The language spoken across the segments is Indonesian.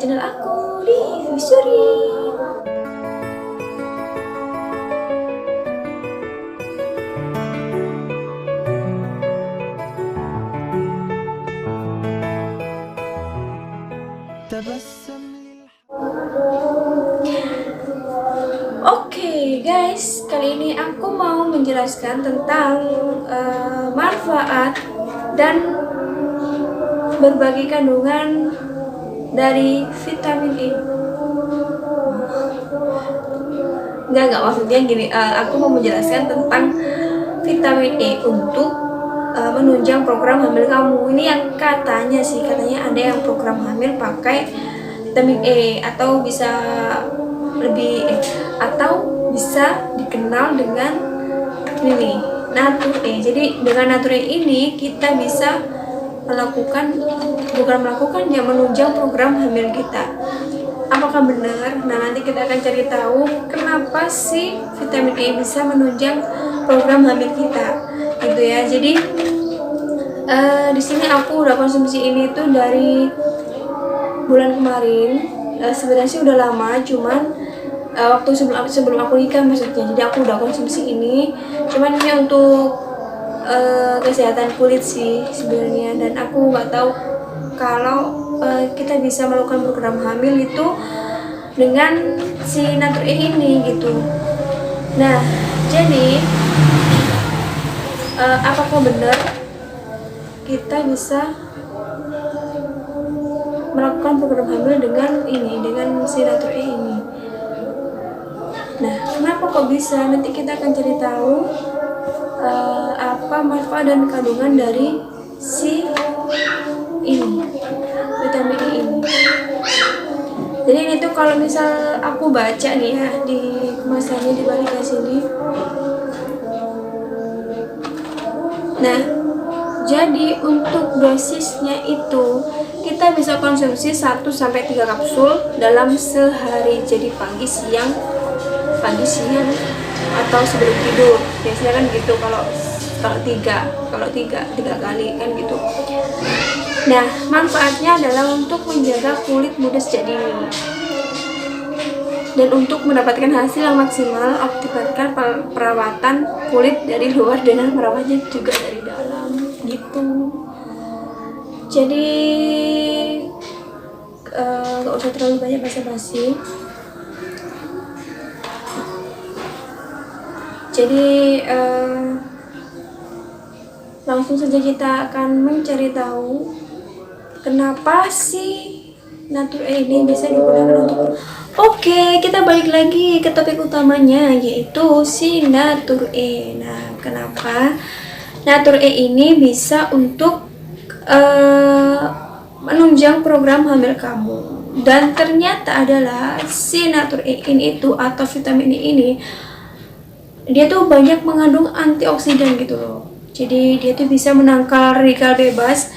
channel aku di Visuri. Oke guys, kali ini aku mau menjelaskan tentang manfaat dan berbagai kandungan dari vitamin E. Enggak maksudnya gini, aku mau menjelaskan tentang vitamin E untuk menunjang program hamil kamu. Ini yang katanya ada yang program hamil pakai vitamin E atau bisa dikenal dengan ini Natur E. Jadi dengan Natur E ini kita bisa menunjang program hamil kita. Apakah benar? Nah, nanti kita akan cari tahu kenapa sih vitamin E bisa menunjang program hamil kita, gitu ya. Jadi di sini aku udah konsumsi ini tuh dari bulan kemarin. Sebenarnya sih udah lama, cuman waktu sebelum aku nikah maksudnya. Jadi aku udah konsumsi ini, cuman ini untuk kesehatan kulit sih sebenarnya. Dan aku nggak tahu kalau kita bisa melakukan program hamil itu dengan si Natur E ini gitu. Nah, jadi apakah benar kita bisa melakukan program hamil dengan si Natur E ini? Nah, kenapa kok bisa? Nanti kita akan cari tahu apa manfaat dan kandungan dari si ini, vitamin E ini. Jadi ini tuh kalau misal aku baca nih ya di kemasannya di balik sini. Nah, jadi untuk dosisnya itu kita bisa konsumsi 1-3 kapsul dalam sehari. Jadi pagi, siang atau sebelum tidur. Biasanya kan gitu kalau tiga kali kan gitu. Nah, manfaatnya adalah untuk menjaga kulit muda sejak dini dan untuk mendapatkan hasil yang maksimal. Optimalkan perawatan kulit dari luar dengan merawatnya juga dari dalam gitu. Jadi gak usah terlalu banyak basa-basi. Jadi langsung saja kita akan mencari tahu kenapa sih Natur E ini bisa digunakan untuk. Oke, kita balik lagi ke topik utamanya, yaitu si Natur E. Nah, kenapa Natur E ini bisa untuk menunjang program hamil kamu? Dan ternyata adalah si Natur E ini itu atau vitamin E ini, dia tuh banyak mengandung antioksidan gitu loh. Jadi dia tuh bisa menangkal radikal bebas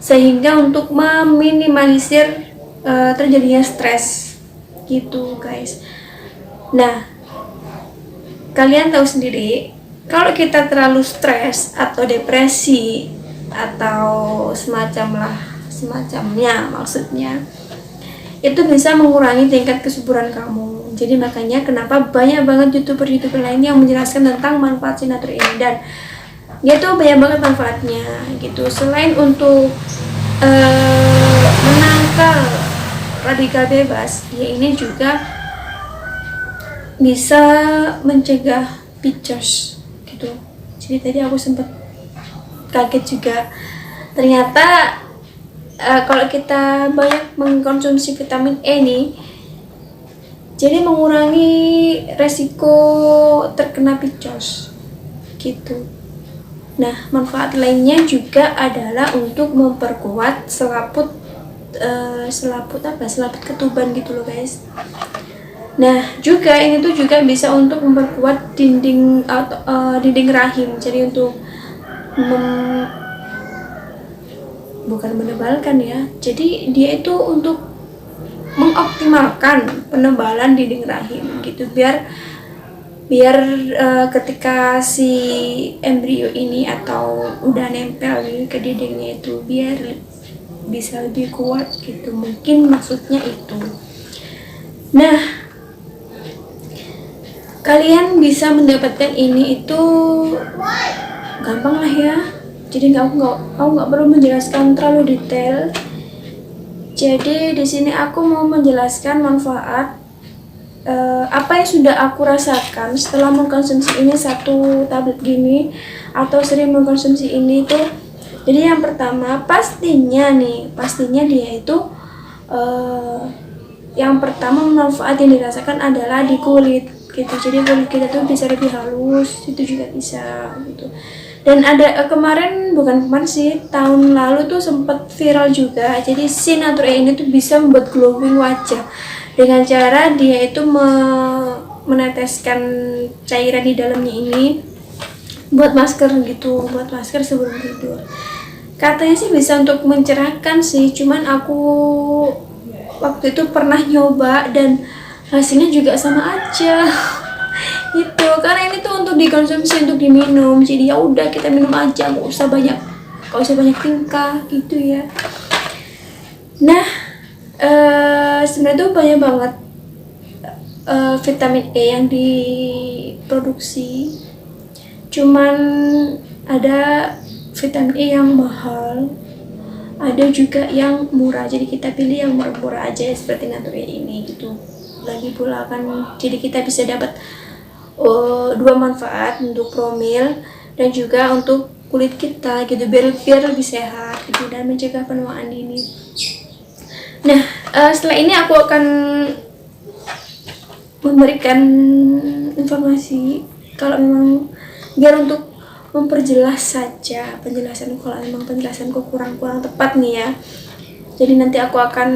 sehingga untuk meminimalisir terjadinya stres gitu guys. Nah, kalian tahu sendiri kalau kita terlalu stres atau depresi atau semacamnya maksudnya, itu bisa mengurangi tingkat kesuburan kamu. Jadi makanya kenapa banyak banget youtuber lain yang menjelaskan tentang manfaat si Natur ini, dan dia tuh banyak banget manfaatnya gitu. Selain untuk menangkal radikal bebas, dia ini juga bisa mencegah PCOS gitu. Jadi tadi aku sempat kaget juga, ternyata kalau kita banyak mengkonsumsi vitamin E nih, jadi mengurangi resiko terkena PCOS gitu. Nah, manfaat lainnya juga adalah untuk memperkuat selaput ketuban gitu loh guys. Nah, juga ini tuh juga bisa untuk memperkuat dinding rahim. Jadi untuk bukan menebalkan ya. Jadi dia itu untuk mengoptimalkan penebalan dinding rahim gitu, biar ketika si embrio ini atau udah nempel ke dindingnya itu, biar bisa lebih kuat gitu, mungkin maksudnya itu. Nah, kalian bisa mendapatkan ini itu gampang lah ya, jadi aku nggak perlu menjelaskan terlalu detail. Jadi di sini aku mau menjelaskan manfaat apa yang sudah aku rasakan setelah mengkonsumsi ini, satu tablet gini atau sering mengkonsumsi ini tuh. Jadi yang pertama pastinya dia itu yang pertama manfaat yang dirasakan adalah di kulit gitu. Jadi kulit kita tuh bisa lebih halus, itu juga bisa gitu. Dan ada bukan kemarin sih, tahun lalu tuh sempat viral juga. Jadi si Natura ini tuh bisa membuat glowing wajah dengan cara dia itu meneteskan cairan di dalamnya ini buat masker gitu, buat masker sebelum tidur. Katanya sih bisa untuk mencerahkan sih, cuman aku waktu itu pernah nyoba dan hasilnya juga sama aja. Gitu, karena ini tuh untuk dikonsumsi, untuk diminum, jadi ya udah kita minum aja, nggak usah banyak tingkah gitu ya. Nah, sebenarnya tuh banyak banget vitamin E yang diproduksi, cuman ada vitamin E yang mahal, ada juga yang murah, jadi kita pilih yang murah-murah aja ya, seperti Natura ini gitu. Lagi pula kan jadi kita bisa dapat dua manfaat, untuk promil dan juga untuk kulit kita gitu, biar lebih sehat gitu dan mencegah penuaan dini. Nah, setelah ini aku akan memberikan informasi, kalau memang biar untuk memperjelas saja penjelasanku, kalau memang penjelasanku kurang tepat nih ya. Jadi nanti aku akan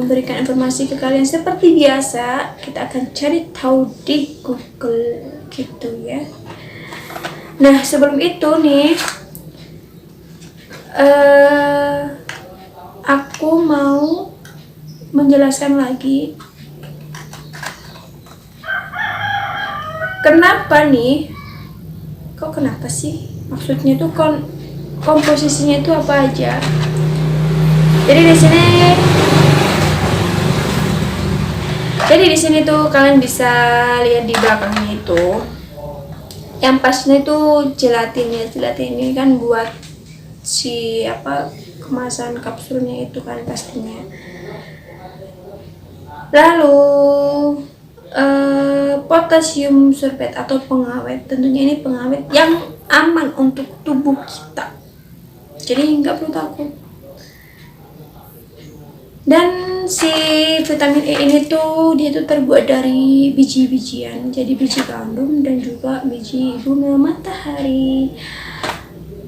memberikan informasi ke kalian seperti biasa. Kita akan cari tahu di Google gitu ya. Nah, sebelum itu nih aku mau menjelaskan lagi kenapa sih, maksudnya tuh komposisinya itu apa aja. Jadi di sini tuh kalian bisa lihat di belakangnya itu, yang pasnya itu gelatin ini kan buat si kemasan kapsulnya itu kan pastinya. Lalu potasium sorbate atau pengawet, tentunya ini pengawet yang aman untuk tubuh kita, jadi nggak perlu takut. Dan si vitamin E ini tuh dia tuh terbuat dari biji-bijian, jadi biji gandum dan juga biji bunga matahari,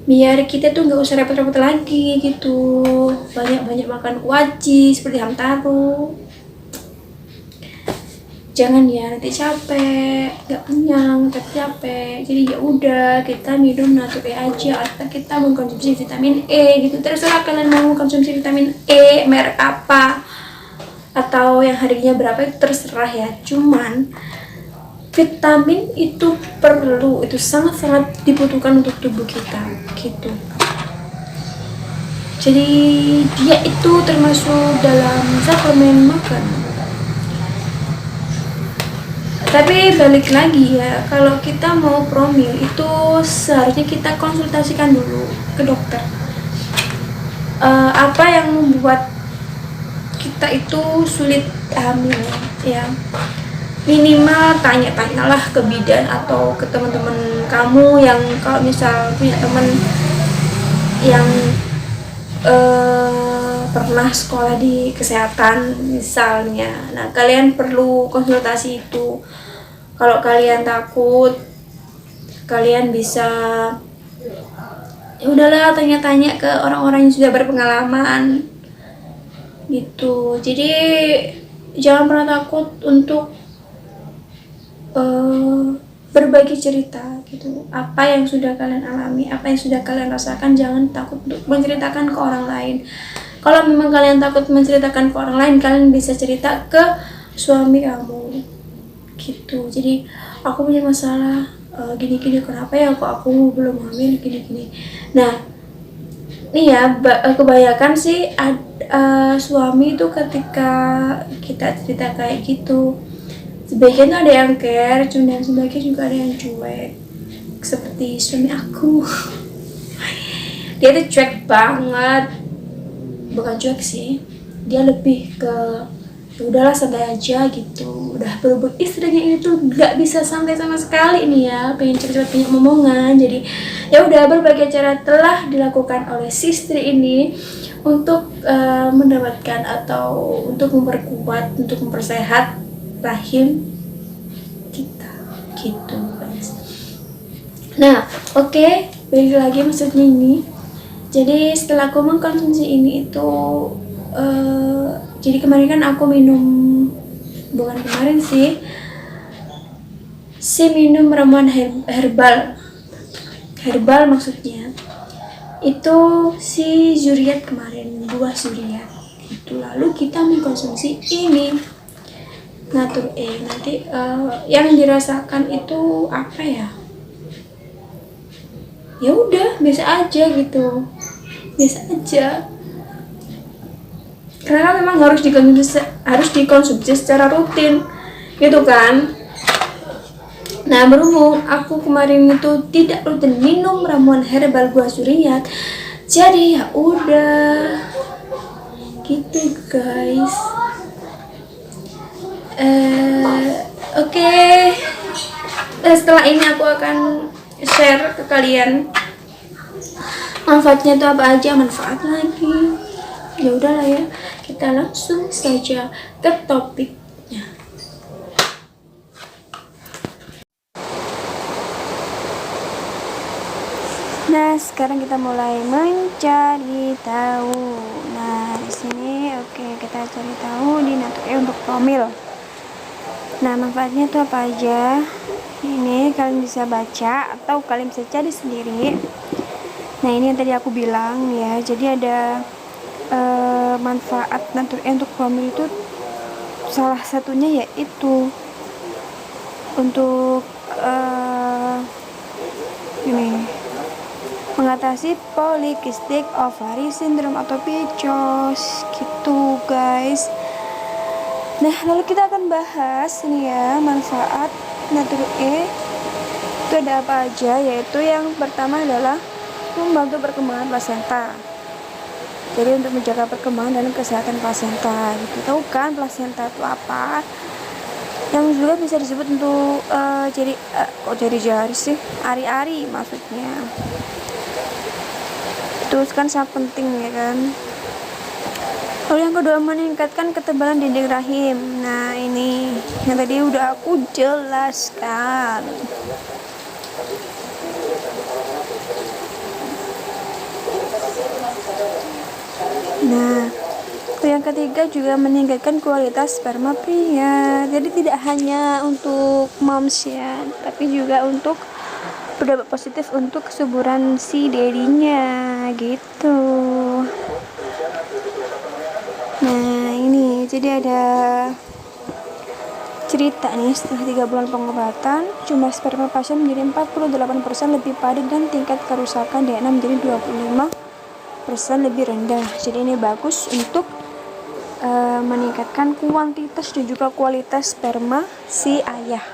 biar kita tuh nggak usah repot-repot lagi gitu, banyak makan kuaci seperti hamtaro. Jangan ya, nanti capek, nggak kenyang tapi capek. Jadi ya udah, kita minum Natura aja atau kita mengkonsumsi vitamin E gitu. Terserah kalian mau mengkonsumsi vitamin E merek apa atau yang harganya berapa, itu terserah ya. Cuman vitamin itu perlu, itu sangat-sangat dibutuhkan untuk tubuh kita gitu. Jadi dia itu termasuk dalam suplemen makanan. Tapi balik lagi ya, kalau kita mau promil itu seharusnya kita konsultasikan dulu ke dokter. Apa yang membuat kita itu sulit hamil ya, minimal tanya-tanyalah ke bidan atau ke teman-teman kamu yang kalau misal punya teman yang pernah sekolah di kesehatan misalnya. Nah, kalian perlu konsultasi itu. Kalau kalian takut, kalian bisa ya udahlah tanya-tanya ke orang-orang yang sudah berpengalaman gitu. Jadi jangan pernah takut untuk berbagi cerita gitu. Apa yang sudah kalian alami, apa yang sudah kalian rasakan, jangan takut untuk menceritakan ke orang lain. Kalau memang kalian takut menceritakan ke orang lain, kalian bisa cerita ke suami kamu gitu. Jadi aku punya masalah gini-gini, kenapa ya kok aku belum hamil gini-gini. Nah, nih ya, kebanyakan sih suami itu ketika kita cerita kayak gitu, sebagian tuh ada yang care, dan sebagian juga ada yang cuek. Seperti suami aku. Dia tuh cuek banget, bukan cuek sih, dia lebih ke ya udahlah santai aja gitu. Udah berhubung istrinya ini tuh nggak bisa santai sama sekali nih ya, pengen cepet-cepet punya omongan. Jadi ya udah, berbagai cara telah dilakukan oleh si istri ini untuk mendapatkan atau untuk memperkuat, untuk mempersehat rahim kita gitu guys. Nah oke, balik lagi maksudnya ini. Jadi setelah aku mengkonsumsi ini itu jadi kemarin kan aku minum, bukan kemarin sih, minum ramuan herbal maksudnya itu si zuriat kemarin, buah zuriat itu. Lalu kita mengkonsumsi ini Natur nanti yang dirasakan itu apa ya, ya udah biasa aja gitu, biasa aja, karena memang harus dikonsumsi secara rutin gitu kan. Nah berhubung aku kemarin itu tidak rutin minum ramuan herbal buah zuriat, jadi ya udah gitu guys. Oke. Setelah ini aku akan share ke kalian manfaatnya itu apa aja, manfaat lagi. Ya udahlah ya, kita langsung saja ke topiknya. Nah, sekarang kita mulai mencari tahu. Nah, di sini oke, kita cari tahu di Natur untuk promil. Nah, manfaatnya itu apa aja? Ini kalian bisa baca atau kalian bisa cari sendiri. Nah, ini yang tadi aku bilang ya. Jadi ada manfaat Natur untuk promil itu salah satunya yaitu untuk ini mengatasi polycystic ovary syndrome atau PCOS gitu guys. Nah lalu kita akan bahas nih ya manfaat Natur itu ada apa aja, yaitu yang pertama adalah membantu perkembangan plasenta. Jadi untuk menjaga perkembangan dan kesehatan plasenta gitu. Tahu kan plasenta itu apa? Yang juga bisa disebut untuk jari sih, ari-ari maksudnya. Itu kan sangat penting ya kan. Lalu yang kedua, meningkatkan ketebalan dinding rahim. Nah ini yang tadi udah aku jelaskan. Nah yang ketiga juga meningkatkan kualitas sperma pria. Jadi tidak hanya untuk moms ya, tapi juga untuk berdampak positif untuk kesuburan si dedinya gitu. Nah ini jadi ada cerita nih, setelah 3 bulan pengobatan jumlah sperma pasien menjadi 48% lebih padat dan tingkat kerusakan DNA menjadi 25% lebih rendah. Jadi ini bagus untuk meningkatkan kuantitas dan juga kualitas sperma si ayah.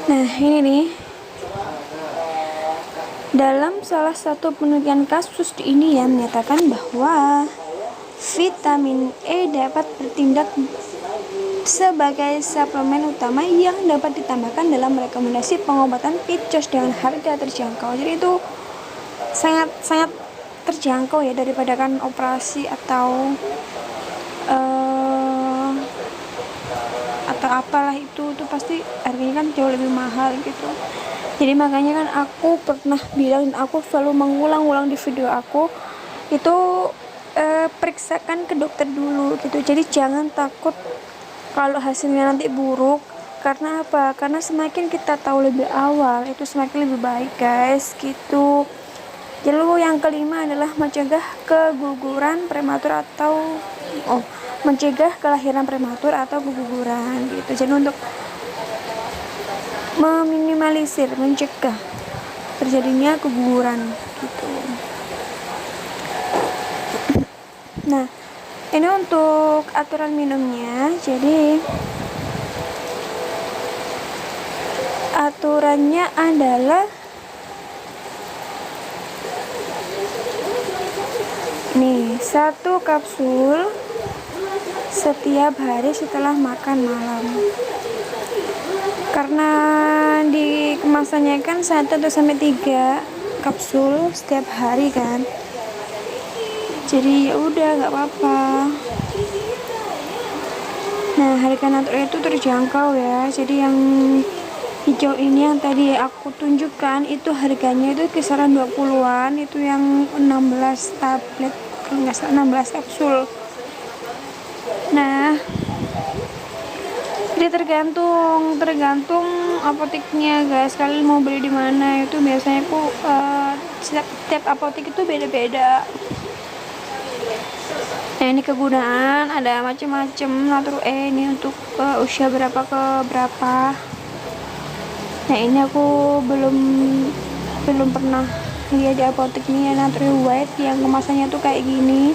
Nah ini nih, dalam salah satu penelitian kasus ini ya menyatakan bahwa vitamin E dapat bertindak sebagai suplemen utama yang dapat ditambahkan dalam rekomendasi pengobatan PCOS dengan harga terjangkau. Jadi itu sangat terjangkau ya, daripada kan operasi atau apalah itu pasti harganya kan jauh lebih mahal gitu. Jadi makanya kan aku pernah bilang dan aku selalu mengulang-ulang di video aku itu periksakan ke dokter dulu gitu. Jadi jangan takut kalau hasilnya nanti buruk. Karena apa? Karena semakin kita tahu lebih awal itu semakin lebih baik guys gitu. Lalu yang kelima adalah mencegah keguguran prematur atau mencegah kelahiran prematur atau keguguran gitu. Jadi untuk meminimalisir, mencegah terjadinya keguguran gitu. Nah, ini untuk aturan minumnya. Jadi aturannya adalah nih, 1 kapsul setiap hari setelah makan malam. Karena di kemasannya kan 1-3 kapsul setiap hari kan. Jadi ya udah, nggak apa-apa. Nah, harga natural itu terjangkau ya. Jadi yang hijau ini yang tadi aku tunjukkan itu harganya itu kisaran 20-an, itu yang 16 tablet, kalau nggak salah 16 kapsul. Nah, jadi tergantung apoteknya guys. Kalian mau beli di mana itu biasanya aku setiap apotek itu beda-beda. Nah, ini kegunaan ada macam-macam. Natur ini untuk usia berapa ke berapa. Nah, ini aku belum pernah lihat di apotek nih ya, Natur White yang kemasannya tuh kayak gini.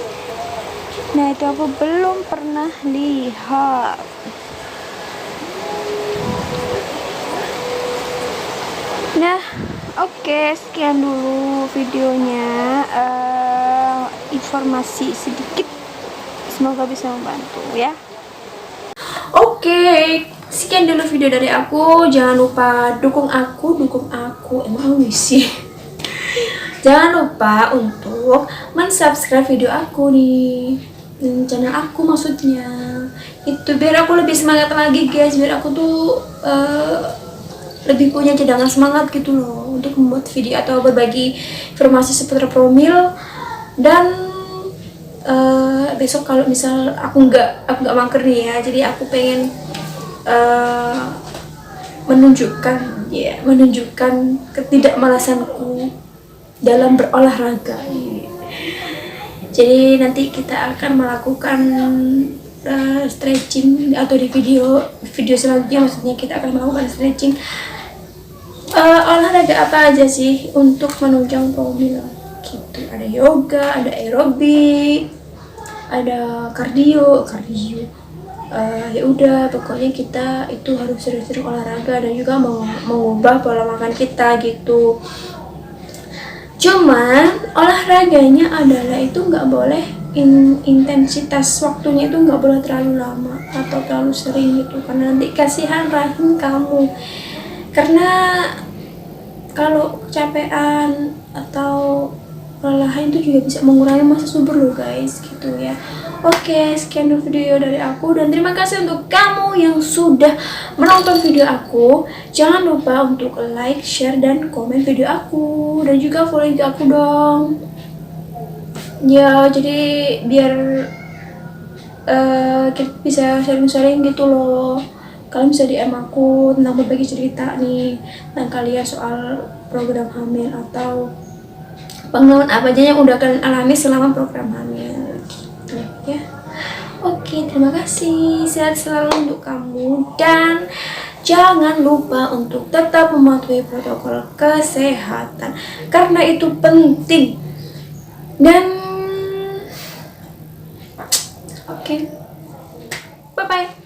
Nah, itu aku belum pernah lihat. Nah, oke, sekian dulu videonya. Informasi sedikit, semoga bisa membantu ya. Oke, sekian dulu video dari aku. Jangan lupa dukung aku emang sih. Jangan lupa untuk mensubscribe video aku di channel aku, maksudnya itu biar aku lebih semangat lagi guys, biar aku tuh lebih punya cadangan semangat gitu loh untuk membuat video atau berbagi informasi seputar promil. Dan besok kalau misal aku nggak mager nih ya, jadi aku pengen menunjukkan ketidakmalasanku dalam berolahraga. Jadi nanti kita akan melakukan stretching, atau di video selanjutnya maksudnya kita akan melakukan stretching. Olahraga apa aja sih untuk menunjang promil gitu. Ada yoga, ada aerobik, ada kardio. Ya udah, pokoknya kita itu harus sering-sering olahraga dan juga mengubah pola makan kita gitu. Cuman olahraganya adalah itu nggak boleh intensitas waktunya itu nggak boleh terlalu lama atau terlalu sering gitu, karena nanti kasihan rahim kamu. Karena kalau kecapean atau kelelahan itu juga bisa mengurangi masa subur loh guys gitu ya. Oke, sekian dulu video dari aku dan terima kasih untuk kamu yang sudah menonton video aku. Jangan lupa untuk like, share, dan komen video aku, dan juga follow IG aku dong ya, jadi biar kita bisa sharing-sharing gitu loh. Kalian bisa DM aku tentang berbagi cerita nih tentang kalian soal program hamil atau pengalaman apa aja yang udah kalian alami selama program hamil gitu ya. Oke, terima kasih, sehat selalu untuk kamu dan jangan lupa untuk tetap mematuhi protokol kesehatan karena itu penting. Dan oke, bye bye.